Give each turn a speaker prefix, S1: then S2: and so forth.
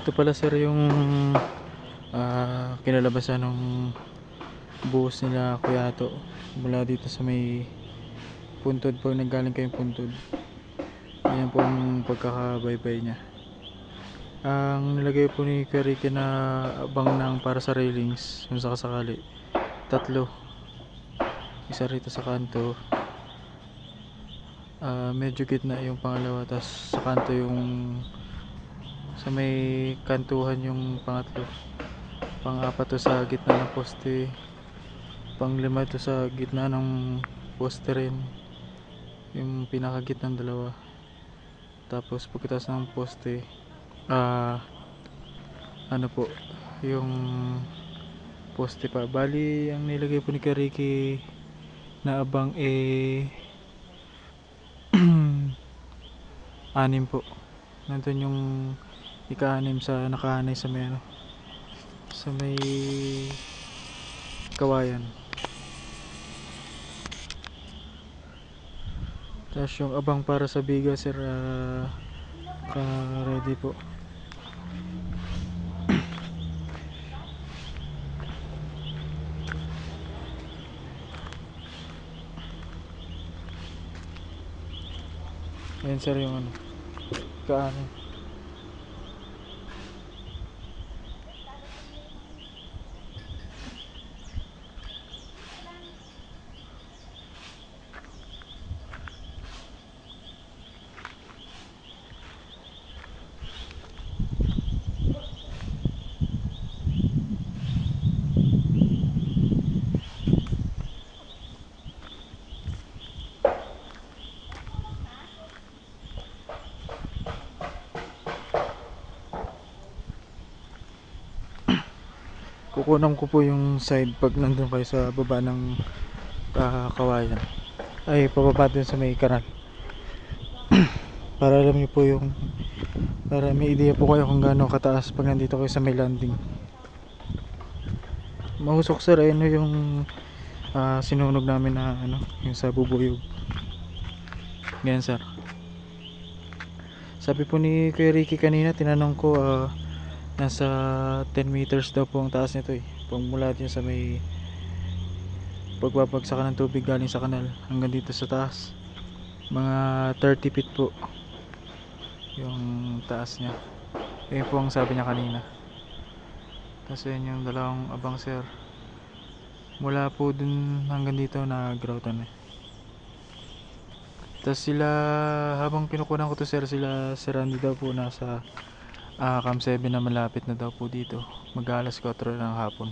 S1: Ito pala sir yung kinalabasan ng buhos nila Kuyato mula dito sa may puntod. Pag nanggaling kayong puntod, ayan po ang pagkakabaybay niya. Ang nilagay po ni Kuya Ricky na abang ng para sa railings kung sakasakali, tatlo. Isa rito sa kanto, medyo gitna yung pangalawa, tas sa kanto yung sa may kantuhan yung pangatlo, pang-apat to sa gitna ng poste, pang-lima to sa gitna ng poste rin, yung pinakagitnang dalawa. Tapos pagkatapos ng poste, ano po, yung poste pa. Bali, ang nilagay po ni Kariki na abang anim po. Nandun yung ika-anim sa nakahanay sa may ano, sa may kawayan. Tapos yung abang para sa biga sir, ka-ready po. Ayan sir yung ano, ika-anim. Kukunan ko po yung side pag nandun kayo sa baba ng kawayan, ay pababa din sa may kanal. Para alam niyo po yung, para may ideya po kayo kung gaano kataas pag nandito kayo sa may landing. Mahusok sir, ayun yung sinunog namin na ano, yung sa bubuyog. Ganyan sir. Sabi po ni Kuya Ricky kanina, tinanong ko, nasa 10 meters daw po ang taas nito pag mula din sa may pagbabagsakan ng tubig galing sa kanal hanggang dito sa taas, mga 30 feet po yung taas nya. Yun po ang sabi niya kanina. Tapos yun yung dalawang abang sir, mula po dun hanggang dito na groutan Tapos sila, habang kinukunan ko to sir, sila si Randy daw po nasa Cam 7 na malapit na daw po dito, mag-alas 4 ng hapon.